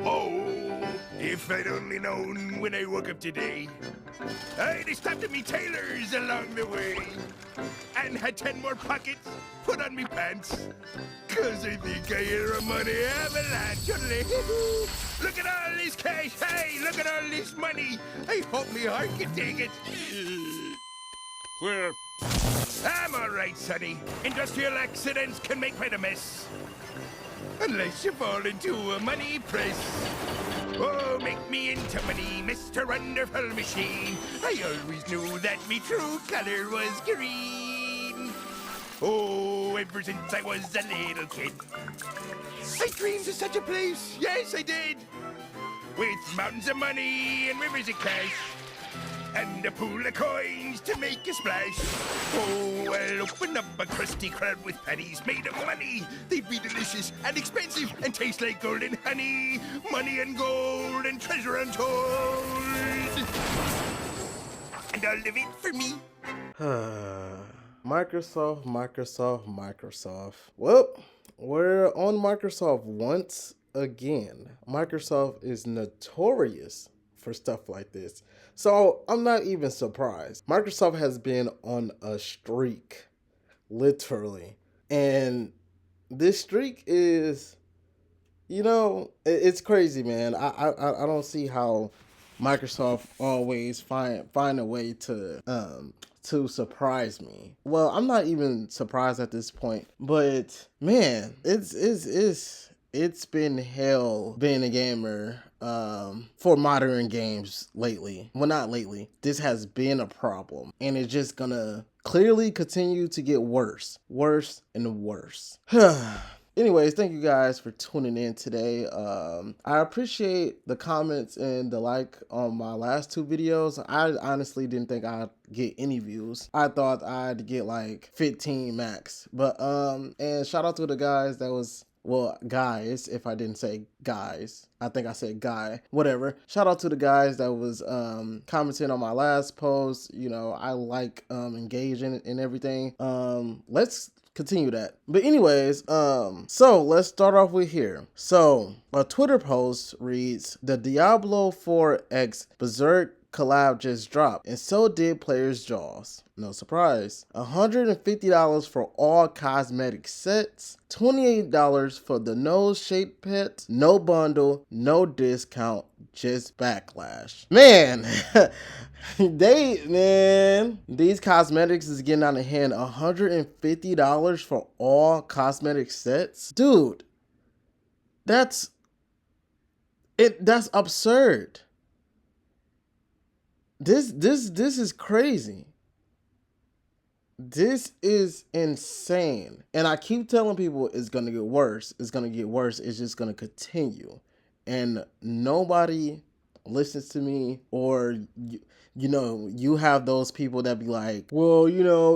Oh, if I'd only known when I woke up today, I'd have stopped at me tailors along the way and had 10 more pockets put on me pants. Cause I think I hear a money avalanche. Look at all this cash, hey, look at all this money. I hope me heart can take it. Clear. I'm all right, sonny. Industrial accidents can make quite a mess. Unless you fall into a money press. Oh, make me into money, Mr. Wonderful Machine. I always knew that me true color was green. Oh, ever since I was a little kid, I dreamed of such a place. Yes, I did. With mountains of money and rivers of cash. And a pool of coins to make a splash. Oh, I'll open up a Krusty Krab with patties made of money. They'd be delicious and expensive and taste like golden honey. Money and gold and treasure untold. And all of it for me. Microsoft. Well, we're on Microsoft once again. Microsoft is notorious for stuff like this. So I'm not even surprised. Microsoft has been on a streak, literally. And this streak is, it's crazy, man. I don't see how Microsoft always find a way to surprise me. Well, I'm not even surprised at this point, but man, it's been hell being a gamer for modern games lately. Well, not lately. This has been a problem, and it's just gonna clearly continue to get worse and worse. Anyways, thank you guys for tuning in today. I appreciate the comments and the like on my last two videos. I honestly didn't think I'd get any views. I thought I'd get like 15 max. But and shout out to the guys that was, well, guys, if I didn't say guys. I think I said guy. Whatever. Shout out to the guys that was commenting on my last post. I like engaging in everything. Let's continue that. But anyways, so let's start off with here. So a Twitter post reads, "The Diablo 4X Berserk collab just dropped, and so did Player's Jaws. No surprise. $150 for all cosmetic sets, $28 for the nose-shaped pet, no bundle, no discount, just backlash." Man, these cosmetics is getting out of hand. $150 for all cosmetic sets? Dude, that's absurd. This is crazy. This is insane. And I keep telling people it's going to get worse. It's going to get worse. It's just going to continue. And nobody listens to me, or you have those people that be like, well,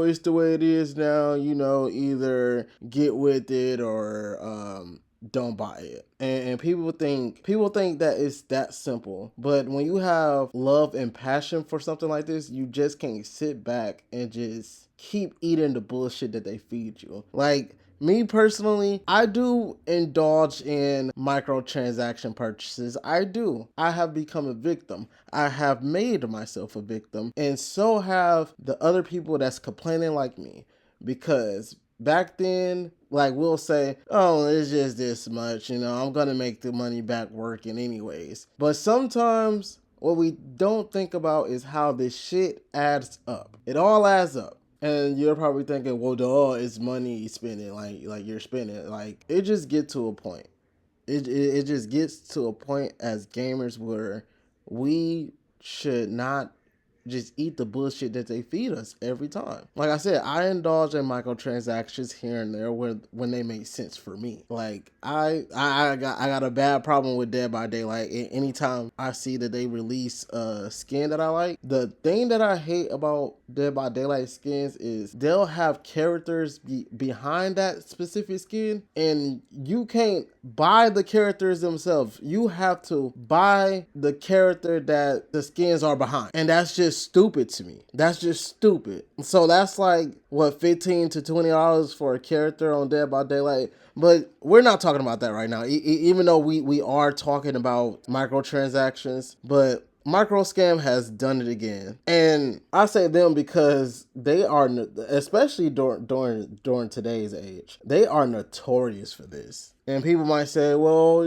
it's the way it is now, either get with it or don't buy it. And people think that it's that simple. But when you have love and passion for something like this, you just can't sit back and just keep eating the bullshit that they feed you. Like, me personally, I do indulge in microtransaction purchases. I do. I have become a victim. I have made myself a victim. And so have the other people that's complaining like me. Because back then, like, we'll say, oh, it's just this much, I'm gonna make the money back working anyways. But sometimes what we don't think about is how this shit adds up. It all adds up. And you're probably thinking, well, duh, it's money spending, like you're spending. Like, it just gets to a point. It just gets to a point as gamers where we should not just eat the bullshit that they feed us every time. Like I said, I indulge in microtransactions here and there when they make sense for me. Like, I got a bad problem with Dead by Daylight. Anytime I see that they release a skin that I like, the thing that I hate about Dead by Daylight skins is they'll have characters behind that specific skin, and you can't buy the characters themselves. You have to buy the character that the skins are behind, and that's just just stupid to me. That's just stupid. So that's like what, $15 to $20 for a character on Dead by Daylight. But we're not talking about that right now. Even though we are talking about microtransactions, but Microscam has done it again, and I say them because they are, especially during today's age, they are notorious for this. And people might say, well,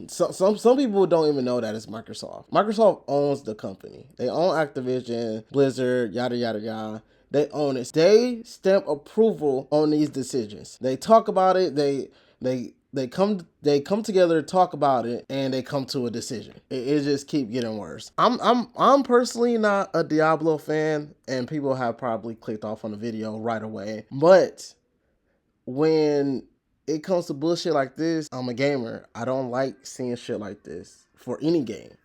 some people don't even know that it's Microsoft. Microsoft owns the company. They own Activision, Blizzard, yada yada yada. They own it. They stamp approval on these decisions. They talk about it. They come together, talk about it, and they come to a decision. It just keep getting worse. I'm personally not a Diablo fan, and people have probably clicked off on the video right away. But when it comes to bullshit like this, I'm a gamer. I don't like seeing shit like this for any game,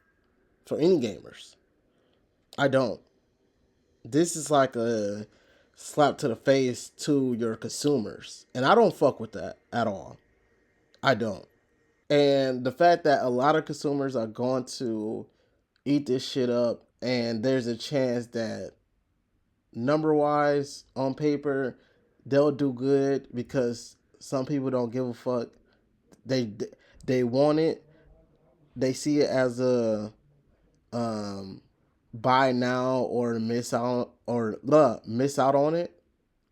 for any gamers. I don't. This is like a slap to the face to your consumers, and I don't fuck with that at all. I don't. And the fact that a lot of consumers are going to eat this shit up, and there's a chance that number wise on paper they'll do good because some people don't give a fuck. They want it. They see it as a buy now or miss out on it,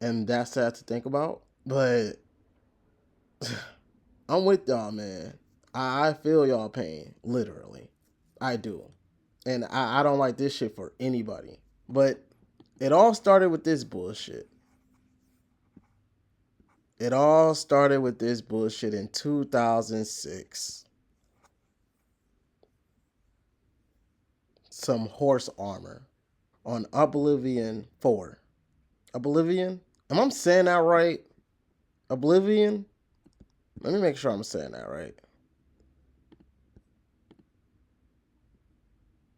and that's sad to think about. But I'm with y'all, man. I feel y'all pain, literally. I do. And I don't like this shit for anybody. But it all started with this bullshit. It all started with this bullshit in 2006. Some horse armor on Oblivion 4. Oblivion? Am I saying that right? Oblivion? Let me make sure I'm saying that right.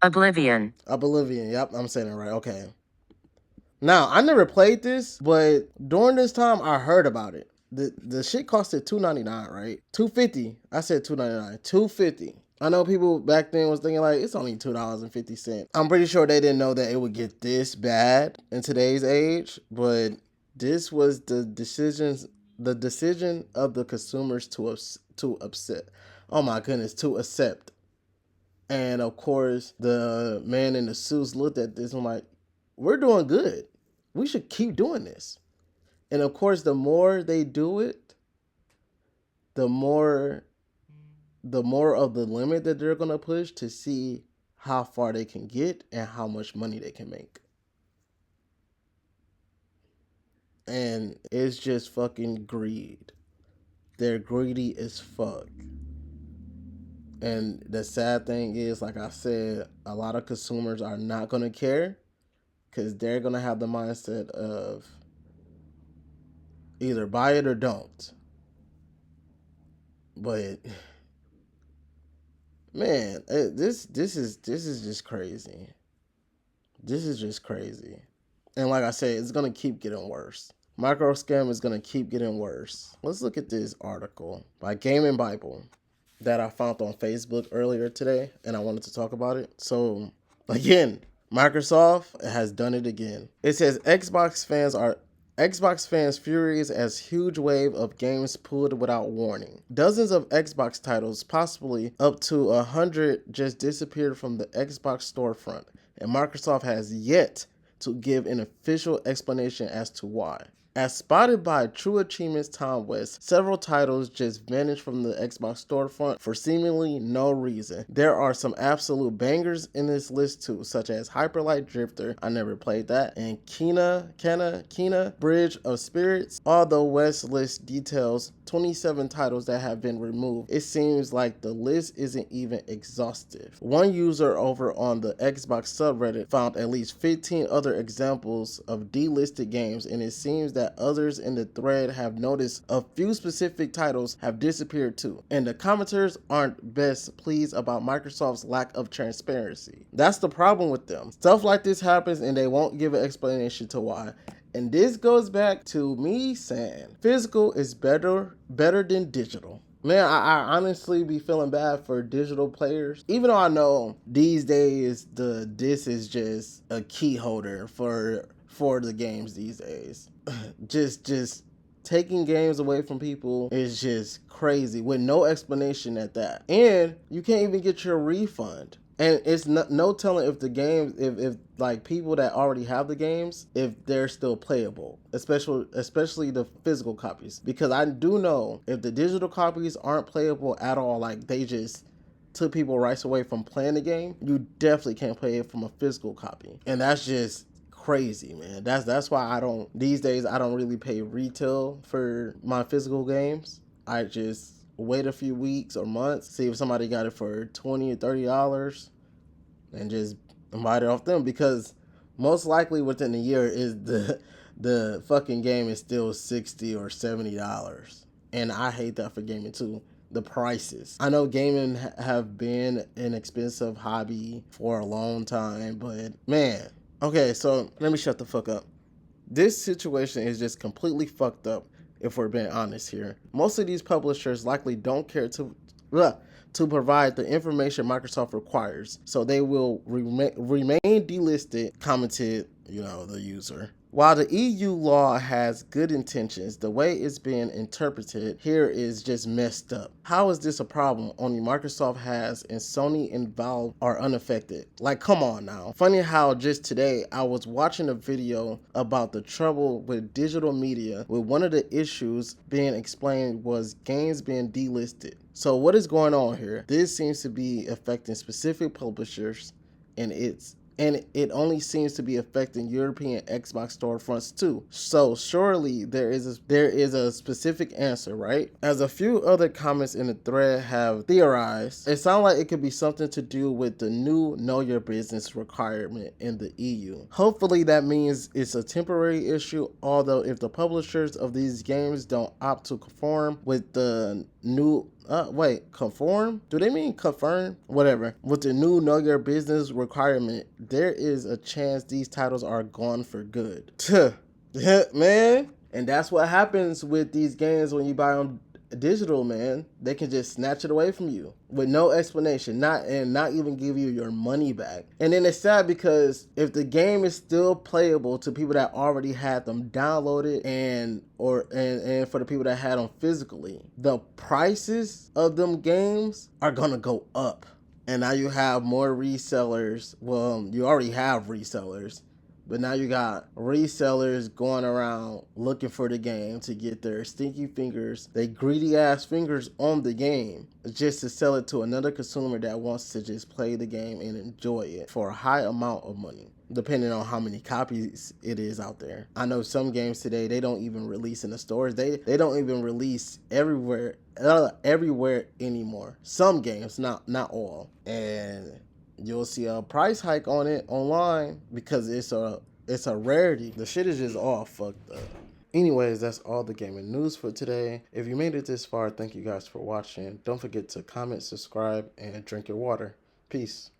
Oblivion. Yep, I'm saying it right. Okay. Now, I never played this, but during this time, I heard about it. The shit costed $2.99, right? $2.50. I said $2.99. $2.50. I know people back then was thinking like it's only $2.50. I'm pretty sure they didn't know that it would get this bad in today's age, but this was the decision of the consumers to upset. Oh my goodness, to accept. And of course, the man in the suits looked at this and like, we're doing good. We should keep doing this. And of course, the more they do it, the more of the limit that they're going to push to see how far they can get and how much money they can make. And it's just fucking greed. They're greedy as fuck. And the sad thing is, like I said, a lot of consumers are not going to care because they're going to have the mindset of either buy it or don't. But man, this is just crazy. This is just crazy. And like I said, it's going to keep getting worse. Microscam is going to keep getting worse. Let's look at this article by Gaming Bible that I found on Facebook earlier today, and I wanted to talk about it. So, again, Microsoft has done it again. It says Xbox fans furious as huge wave of games pulled without warning. Dozens of Xbox titles, possibly up to 100, just disappeared from the Xbox storefront, and Microsoft has yet to give an official explanation as to why. As spotted by True Achievements Tom West, several titles just vanished from the Xbox storefront for seemingly no reason. There are some absolute bangers in this list too, such as Hyperlight Drifter, I never played that, and Kena, Bridge of Spirits. Although West list details 27 titles that have been removed, it seems like the list isn't even exhaustive. One user over on the Xbox subreddit found at least 15 other examples of delisted games, and it seems that others in the thread have noticed a few specific titles have disappeared too, and the commenters aren't best pleased about Microsoft's lack of transparency. That's the problem with them. Stuff like this happens and they won't give an explanation to why. And this goes back to me saying physical is better than digital. Man, I honestly be feeling bad for digital players. Even though I know these days the disc is just a key holder for the games these days. just taking games away from people is just crazy with no explanation at that. And you can't even get your refund. And it's no telling if the games, if like people that already have the games, if they're still playable, especially the physical copies. Because I do know if the digital copies aren't playable at all, like they just took people rights away from playing the game, you definitely can't play it from a physical copy. And that's just crazy, man. That's why I don't these days I don't really pay retail for my physical games. I just wait a few weeks or months, see if somebody got it for $20 or $30 and just buy it off them, because most likely within a year is the fucking game is still $60 or $70. And I hate that for gaming too. The prices. I know gaming have been an expensive hobby for a long time, but man, okay, so let me shut the fuck up. This situation is just completely fucked up if we're being honest here. Most of these publishers likely don't care to provide the information Microsoft requires, so they will remain delisted, commented, the user. While the EU law has good intentions, the way it's being interpreted here is just messed up. How is this a problem only Microsoft has and Sony and Valve are unaffected? Like, come on now. Funny how just today I was watching a video about the trouble with digital media, with one of the issues being explained was games being delisted. So what is going on here? This seems to be affecting specific publishers, and it only seems to be affecting European Xbox storefronts too. So surely there is a specific answer, right? As a few other comments in the thread have theorized, it sounds like it could be something to do with the new Know Your Business requirement in the EU. Hopefully that means it's a temporary issue, although if the publishers of these games don't opt to conform with the new conform? Do they mean confirm? Whatever. With the new Know Your Business requirement, there is a chance these titles are gone for good. Man. And that's what happens with these games when you buy them digital, man. They can just snatch it away from you with no explanation, not even give you your money back. And then it's sad because if the game is still playable to people that already had them downloaded and for the people that had them physically, the prices of them games are gonna go up. And now you have more resellers. Well, you already have resellers, but now you got resellers going around looking for the game to get their stinky fingers, they greedy ass fingers on the game, just to sell it to another consumer that wants to just play the game and enjoy it for a high amount of money, depending on how many copies it is out there. I know some games today, they don't even release in the stores. They don't even release everywhere anymore. Some games, not all. And you'll see a price hike on it online because it's a rarity. The shit is just all fucked up. Anyways, that's all the gaming news for today. If you made it this far, thank you guys for watching. Don't forget to comment, subscribe, and drink your water. Peace.